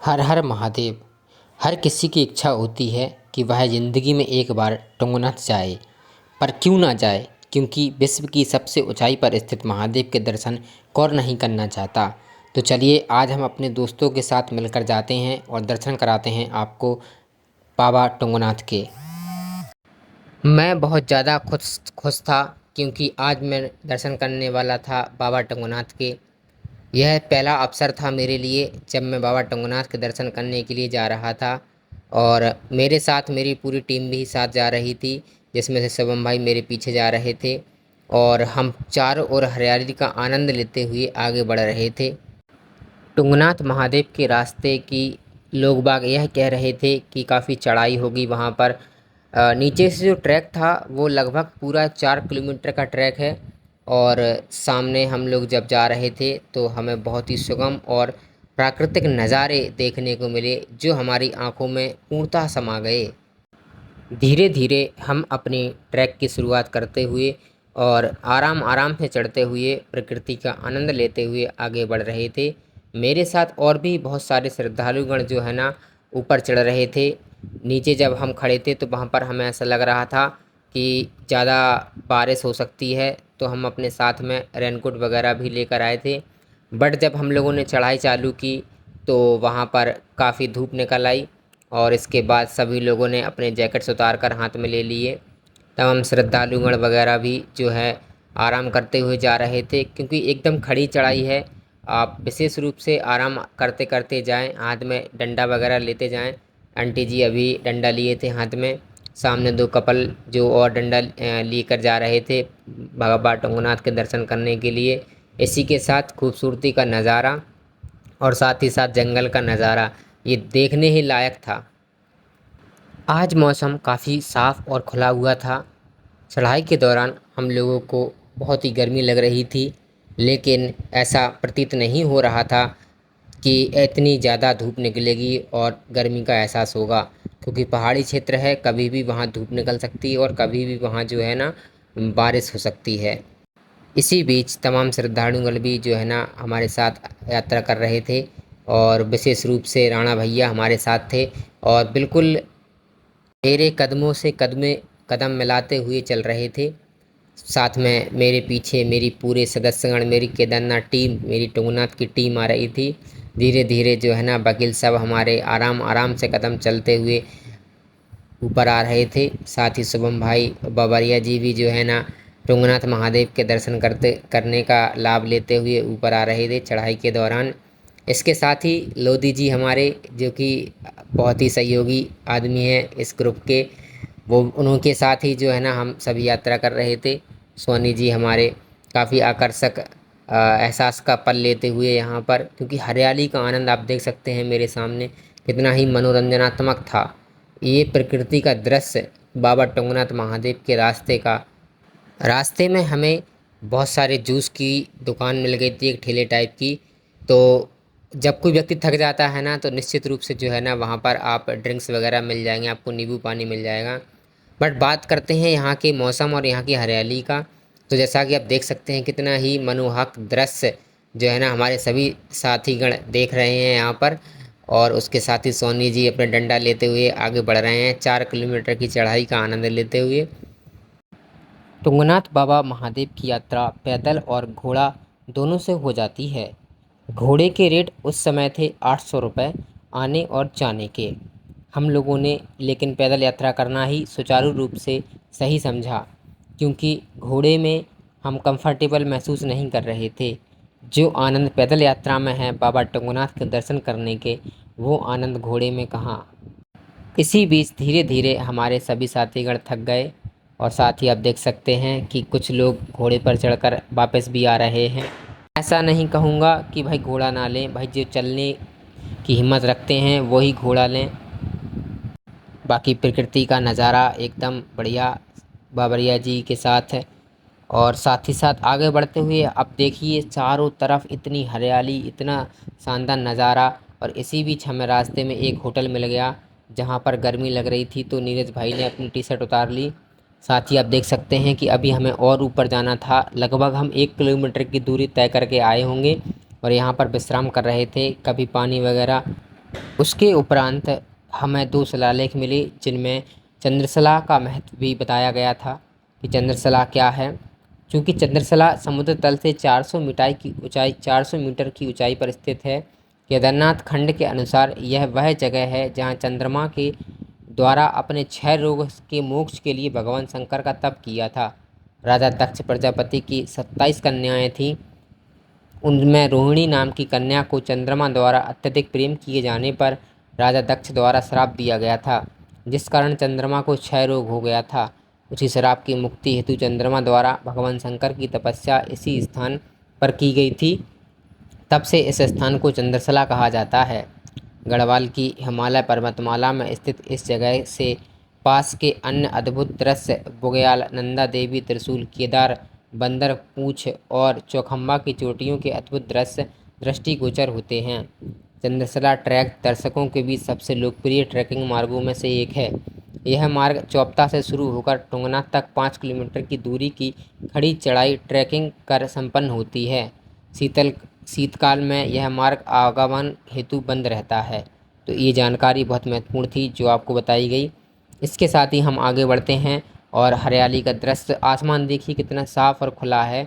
हर हर महादेव। हर किसी की इच्छा होती है कि वह ज़िंदगी में एक बार तुंगनाथ जाए, पर क्यों ना जाए, क्योंकि विश्व की सबसे ऊंचाई पर स्थित महादेव के दर्शन कौन नहीं करना चाहता। तो चलिए आज हम अपने दोस्तों के साथ मिलकर जाते हैं और दर्शन कराते हैं आपको बाबा तुंगनाथ के। मैं बहुत ज़्यादा खुश था क्योंकि आज मैं दर्शन करने वाला था बाबा तुंगनाथ के। यह पहला अवसर था मेरे लिए जब मैं बाबा तुंगनाथ के दर्शन करने के लिए जा रहा था। और मेरे साथ मेरी पूरी टीम भी साथ जा रही थी, जिसमें से शुभम भाई मेरे पीछे जा रहे थे। और हम चारों ओर हरियाली का आनंद लेते हुए आगे बढ़ रहे थे। तुंगनाथ महादेव के रास्ते की लोग बाग यह कह रहे थे कि काफ़ी चढ़ाई होगी वहाँ पर। नीचे से जो ट्रैक था वो लगभग पूरा 4 किलोमीटर का ट्रैक है। और सामने हम लोग जब जा रहे थे तो हमें बहुत ही सुगम और प्राकृतिक नज़ारे देखने को मिले जो हमारी आंखों में पूर्णतः समा गए। धीरे धीरे हम अपनी ट्रैक की शुरुआत करते हुए और आराम आराम से चढ़ते हुए प्रकृति का आनंद लेते हुए आगे बढ़ रहे थे। मेरे साथ और भी बहुत सारे श्रद्धालुगण जो है ना ऊपर चढ़ रहे थे। नीचे जब हम खड़े थे तो वहाँ पर हमें ऐसा लग रहा था कि ज़्यादा बारिश हो सकती है, तो हम अपने साथ में रेनकोट वगैरह भी लेकर आए थे। बट जब हम लोगों ने चढ़ाई चालू की तो वहाँ पर काफ़ी धूप निकल आई और इसके बाद सभी लोगों ने अपने जैकेट्स उतार कर हाथ में ले लिए। तब हम श्रद्धालुगण वगैरह भी जो है आराम करते हुए जा रहे थे, क्योंकि एकदम खड़ी चढ़ाई है। आप विशेष रूप से आराम करते करते जाएं, हाथ में डंडा वगैरह लेते जाएं। आंटी जी अभी डंडा लिए थे हाथ में, सामने दो कपल जो और डंडा लेकर जा रहे थे बाबा तुंगनाथ के दर्शन करने के लिए। इसी के साथ खूबसूरती का नज़ारा और साथ ही साथ जंगल का नज़ारा ये देखने ही लायक था। आज मौसम काफ़ी साफ़ और खुला हुआ था। चढ़ाई के दौरान हम लोगों को बहुत ही गर्मी लग रही थी, लेकिन ऐसा प्रतीत नहीं हो रहा था कि इतनी ज़्यादा धूप निकलेगी और गर्मी का एहसास होगा, क्योंकि पहाड़ी क्षेत्र है, कभी भी वहाँ धूप निकल सकती है और कभी भी वहाँ जो है ना बारिश हो सकती है। इसी बीच तमाम श्रद्धालुगण भी जो है ना हमारे साथ यात्रा कर रहे थे और विशेष रूप से राणा भैया हमारे साथ थे और बिल्कुल मेरे कदमों से कदम मिलाते हुए चल रहे थे। साथ में मेरे पीछे मेरी पूरे सदस्यगण, मेरी केदारनाथ टीम, मेरी तुंगनाथ की टीम आ रही थी। धीरे धीरे जो है ना वकील साहब हमारे आराम आराम से कदम चलते हुए ऊपर आ रहे थे। साथ ही शुभम भाई बाबरिया जी भी जो है ना तुंगनाथ महादेव के दर्शन करने का लाभ लेते हुए ऊपर आ रहे थे चढ़ाई के दौरान। इसके साथ ही लोधी जी हमारे, जो कि बहुत ही सहयोगी आदमी हैं इस ग्रुप के, वो उनके साथ ही जो है ना हम सभी यात्रा कर रहे थे। सोनी जी हमारे काफ़ी आकर्षक एहसास का पल लेते हुए यहाँ पर, क्योंकि हरियाली का आनंद आप देख सकते हैं मेरे सामने कितना ही मनोरंजनात्मक था। ये प्रकृति का दृश्य बाबा तुंगनाथ महादेव के रास्ते में हमें बहुत सारे जूस की दुकान मिल गई थी, एक ठेले टाइप की। तो जब कोई व्यक्ति थक जाता है ना तो निश्चित रूप से जो है ना वहाँ पर आप ड्रिंक्स वगैरह मिल जाएंगे, आपको नींबू पानी मिल जाएगा। बट बात करते हैं यहाँ के मौसम और यहाँ की हरियाली का, तो जैसा कि आप देख सकते हैं कितना ही मनोहक दृश्य जो है ना हमारे सभी साथीगण देख रहे हैं यहाँ पर। और उसके साथ ही सोनी जी अपना डंडा लेते हुए आगे बढ़ रहे हैं 4 किलोमीटर की चढ़ाई का आनंद लेते हुए। तुंगनाथ बाबा महादेव की यात्रा पैदल और घोड़ा दोनों से हो जाती है। घोड़े के रेट उस समय थे 800 रुपये आने और जाने के। हम लोगों ने लेकिन पैदल यात्रा करना ही सुचारू रूप से सही समझा, क्योंकि घोड़े में हम कंफर्टेबल महसूस नहीं कर रहे थे। जो आनंद पैदल यात्रा में है बाबा तुंगनाथ के दर्शन करने के, वो आनंद घोड़े में कहाँ। इसी बीच धीरे धीरे हमारे सभी साथीगण थक गए और साथ ही आप देख सकते हैं कि कुछ लोग घोड़े पर चढ़कर वापस भी आ रहे हैं। ऐसा नहीं कहूँगा कि भाई घोड़ा ना लें, भाई जो चलने की हिम्मत रखते हैं वही घोड़ा लें। बाकी प्रकृति का नज़ारा एकदम बढ़िया बाबरिया जी के साथ है। और साथ ही साथ आगे बढ़ते हुए अब देखिए चारों तरफ इतनी हरियाली, इतना शानदार नज़ारा। और इसी बीच हमें रास्ते में एक होटल मिल गया जहाँ पर गर्मी लग रही थी, तो नीरज भाई ने अपनी टी शर्ट उतार ली। साथ ही आप देख सकते हैं कि अभी हमें और ऊपर जाना था, लगभग हम 1 किलोमीटर की दूरी तय करके आए होंगे और यहाँ पर विश्राम कर रहे थे, कभी पानी वगैरह उसके उपरांत हमें दो शिलालेख मिले जिनमें चंद्रशिला का महत्व भी बताया गया था कि चंद्रशिला क्या है। चूँकि चंद्रशिला समुद्र तल से 400 मीटर की ऊंचाई पर स्थित है। केदारनाथ खंड के अनुसार यह वह जगह है जहाँ चंद्रमा के द्वारा अपने 6 रोग के मोक्ष के लिए भगवान शंकर का तप किया था। राजा दक्ष प्रजापति की 27 कन्याएं थीं। उनमें रोहिणी नाम की कन्या को चंद्रमा द्वारा अत्यधिक प्रेम किए जाने पर राजा दक्ष द्वारा श्राप दिया गया था, जिस कारण चंद्रमा को क्षय रोग हो गया था। उसी श्राप की मुक्ति हेतु चंद्रमा द्वारा भगवान शंकर की तपस्या इसी स्थान पर की गई थी। तब से इस स्थान को चंद्रशिला कहा जाता है। गढ़वाल की हिमालय पर्वतमाला में स्थित इस जगह से पास के अन्य अद्भुत दृश्य बुग्याल, नंदा देवी, त्रिशूल, केदार, बंदर पूंछ और चौखंबा की चोटियों के अद्भुत दृश्य दृष्टिगोचर होते हैं। चंद्रशिला ट्रैक दर्शकों के बीच सबसे लोकप्रिय ट्रैकिंग मार्गों में से एक है। यह मार्ग चौपता से शुरू होकर टुंगनाथ तक 5 किलोमीटर की दूरी की खड़ी चढ़ाई ट्रैकिंग कर संपन्न होती है। शीतकाल में यह मार्ग आवागमन हेतु बंद रहता है। तो ये जानकारी बहुत महत्वपूर्ण थी जो आपको बताई गई। इसके साथ ही हम आगे बढ़ते हैं और हरियाली का दृश्य, आसमान देखिए कितना साफ और खुला है।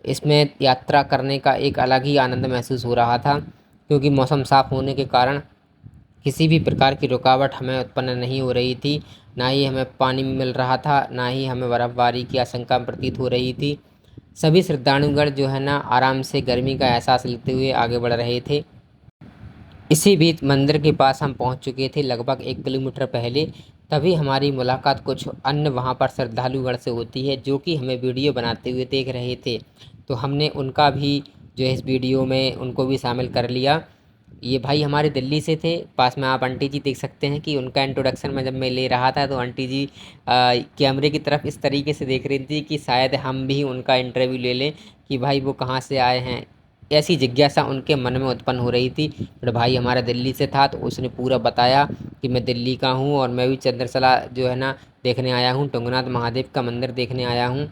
इसमें यात्रा करने का एक अलग ही आनंद महसूस हो रहा था, क्योंकि मौसम साफ होने के कारण किसी भी प्रकार की रुकावट हमें उत्पन्न नहीं हो रही थी। ना ही हमें पानी मिल रहा था, ना ही हमें बर्फबारी की आशंका प्रतीत हो रही थी। सभी श्रद्धालुगण जो है ना आराम से गर्मी का एहसास लेते हुए आगे बढ़ रहे थे। इसी बीच मंदिर के पास हम पहुंच चुके थे लगभग 1 किलोमीटर पहले। तभी हमारी मुलाकात कुछ अन्य वहां पर श्रद्धालुगण से होती है जो कि हमें वीडियो बनाते हुए देख रहे थे। तो हमने उनका भी जो है इस वीडियो में उनको भी शामिल कर लिया। ये भाई हमारे दिल्ली से थे। पास में आप आंटी जी देख सकते हैं कि उनका इंट्रोडक्शन में जब मैं ले रहा था तो आंटी जी कैमरे की तरफ इस तरीके से देख रही थी कि शायद हम भी उनका इंटरव्यू ले लें कि भाई वो कहाँ से आए हैं। ऐसी जिज्ञासा उनके मन में उत्पन्न हो रही थी। बट भाई हमारा दिल्ली से था तो उसने पूरा बताया कि मैं दिल्ली का हूँ और मैं भी चंद्रशिला जो है ना देखने आया हूँ, टुंगनाथ महादेव का मंदिर देखने आया हूँ।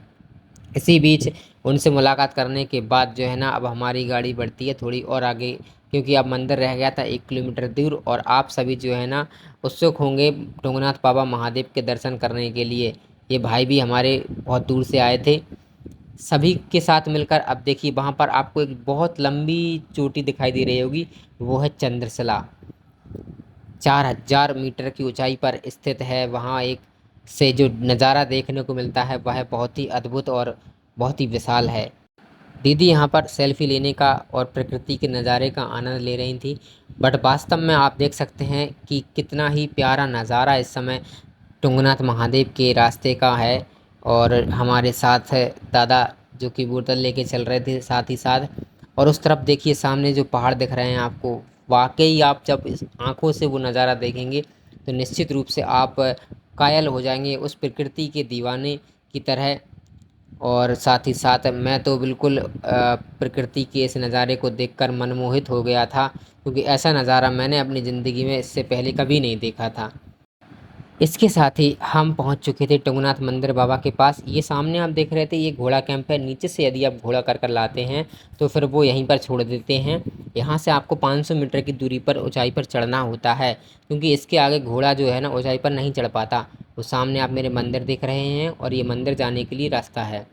इसी बीच उनसे मुलाकात करने के बाद जो है ना अब हमारी गाड़ी बढ़ती है थोड़ी और आगे, क्योंकि अब मंदिर रह गया था 1 किलोमीटर दूर और आप सभी जो है ना उत्सुक होंगे टुंगनाथ बाबा महादेव के दर्शन करने के लिए। ये भाई भी हमारे बहुत दूर से आए थे। सभी के साथ मिलकर अब देखिए वहाँ पर आपको एक बहुत लंबी चोटी दिखाई दे रही होगी, वो है चंद्रशिला। 4000 मीटर की ऊंचाई पर स्थित है। वहाँ एक से जो नज़ारा देखने को मिलता है वह बहुत ही अद्भुत और बहुत ही विशाल है। दीदी यहाँ पर सेल्फी लेने का और प्रकृति के नज़ारे का आनंद ले रही थी। बट वास्तव में आप देख सकते हैं कि कितना ही प्यारा नज़ारा इस समय टुंगनाथ महादेव के रास्ते का है। और हमारे साथ दादा जो कि बोतल लेके चल रहे थे साथ ही साथ। और उस तरफ देखिए सामने जो पहाड़ दिख रहे हैं आपको, वाकई आप जब इस आँखों से वो नज़ारा देखेंगे तो निश्चित रूप से आप कायल हो जाएंगे उस प्रकृति के दीवाने की तरह। और साथ ही साथ मैं तो बिल्कुल प्रकृति के इस नज़ारे को देखकर मनमोहित हो गया था, क्योंकि ऐसा नज़ारा मैंने अपनी ज़िंदगी में इससे पहले कभी नहीं देखा था। इसके साथ ही हम पहुंच चुके थे टुंगनाथ मंदिर बाबा के पास। ये सामने आप देख रहे थे ये घोड़ा कैंप है। नीचे से यदि आप घोड़ा कर लाते हैं तो फिर वो यहीं पर छोड़ देते हैं। यहाँ से आपको 500 मीटर की दूरी पर ऊंचाई पर चढ़ना होता है, क्योंकि इसके आगे घोड़ा जो है ना ऊंचाई पर नहीं चढ़ पाता। तो सामने आप मेरे मंदिर देख रहे हैं और ये मंदिर जाने के लिए रास्ता है।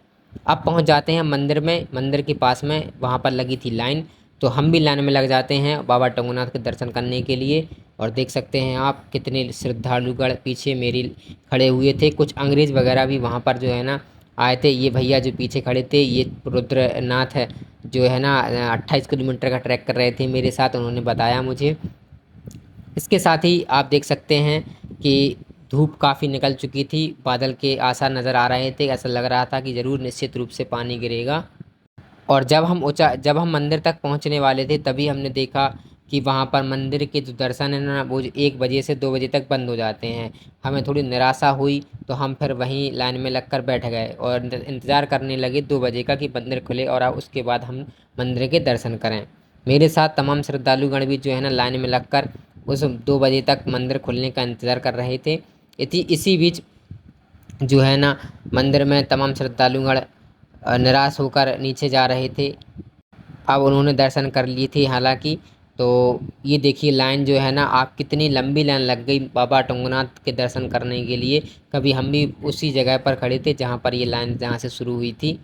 अब पहुँच जाते हैं मंदिर में। मंदिर के पास में वहाँ पर लगी थी लाइन, तो हम भी लाइन में लग जाते हैं बाबा टुंगनाथ के दर्शन करने के लिए। और देख सकते हैं आप कितने श्रद्धालुगण पीछे मेरी खड़े हुए थे। कुछ अंग्रेज़ वगैरह भी वहाँ पर जो है ना आए थे। ये भैया जो पीछे खड़े थे ये रुद्रनाथ है जो है ना 28 किलोमीटर का ट्रैक कर रहे थे मेरे साथ, उन्होंने बताया मुझे। इसके साथ ही आप देख सकते हैं कि धूप काफ़ी निकल चुकी थी, बादल के आसार नज़र आ रहे थे। ऐसा लग रहा था कि ज़रूर निश्चित रूप से पानी गिरेगा। और जब हम मंदिर तक पहुंचने वाले थे तभी हमने देखा कि वहां पर मंदिर के जो दर्शन है ना वो 1 बजे से 2 बजे तक बंद हो जाते हैं। हमें थोड़ी निराशा हुई तो हम फिर वहीं लाइन में लगकर बैठ गए और इंतज़ार करने लगे 2 बजे का कि मंदिर खुले और उसके बाद हम मंदिर के दर्शन करें। मेरे साथ तमाम श्रद्धालुगण भी जो है ना लाइन में लगकर उस 2 बजे तक मंदिर खुलने का इंतज़ार कर रहे थे। इसी बीच जो है ना मंदिर में तमाम श्रद्धालुगण निराश होकर नीचे जा रहे थे। अब उन्होंने दर्शन कर लिए थे हालांकि, तो ये देखिए लाइन जो है ना, आप कितनी लंबी लाइन लग गई बाबा टुंगनाथ के दर्शन करने के लिए। कभी हम भी उसी जगह पर खड़े थे जहाँ पर ये लाइन जहाँ से शुरू हुई थी,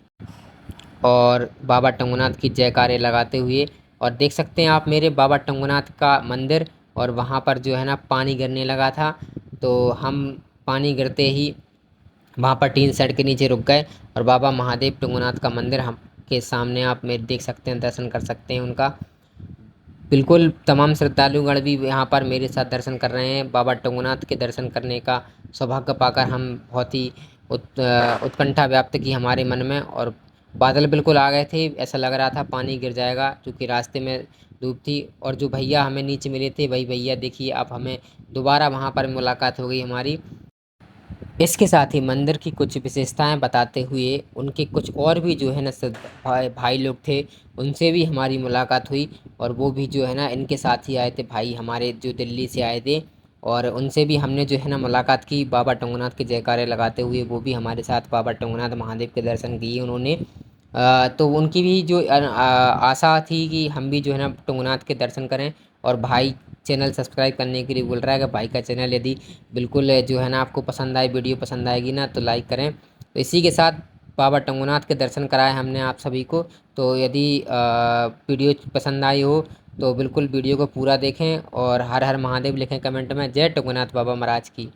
और बाबा टुंगनाथ की जयकारे लगाते हुए। और देख सकते हैं आप मेरे बाबा टुंगनाथ का मंदिर, और वहाँ पर जो है ना पानी गिरने लगा था, तो हम पानी गिरते ही वहाँ पर टीन शेड के नीचे रुक गए। और बाबा महादेव टुंगनाथ का मंदिर हम के सामने आप मेरे देख सकते हैं, दर्शन कर सकते हैं उनका। बिल्कुल तमाम श्रद्धालुगण भी यहाँ पर मेरे साथ दर्शन कर रहे हैं। बाबा टुंगनाथ के दर्शन करने का सौभाग्य पाकर हम बहुत ही उत्कंठा व्याप्त की हमारे मन में, और बादल बिल्कुल आ गए थे, ऐसा लग रहा था पानी गिर जाएगा क्योंकि रास्ते में धूप थी। और जो भैया हमें नीचे मिले थे, वही भैया देखिए अब हमें दोबारा वहाँ पर मुलाकात हो गई हमारी। इसके साथ ही मंदिर की कुछ विशेषताएं बताते हुए उनके कुछ और भी जो है ना भाई लोग थे, उनसे भी हमारी मुलाकात हुई। और वो भी जो है ना इनके साथ ही आए थे, भाई हमारे जो दिल्ली से आए थे, और उनसे भी हमने जो है ना मुलाकात की बाबा टुंगनाथ के जयकारे लगाते हुए। वो भी हमारे साथ बाबा टुंगनाथ महादेव के दर्शन किए उन्होंने। तो उनकी भी जो आशा थी कि हम भी जो है ना टुंगनाथ के दर्शन करें। और भाई चैनल सब्सक्राइब करने के लिए बोल रहा है कि भाई का चैनल यदि बिल्कुल जो है ना आपको पसंद आए, वीडियो पसंद आएगी ना, तो लाइक करें। तो इसी के साथ बाबा टुंगनाथ के दर्शन कराए हमने आप सभी को। तो यदि वीडियो पसंद आई हो तो बिल्कुल वीडियो को पूरा देखें, और हर हर महादेव लिखें कमेंट में। जय टुंगनाथ बाबा महाराज की।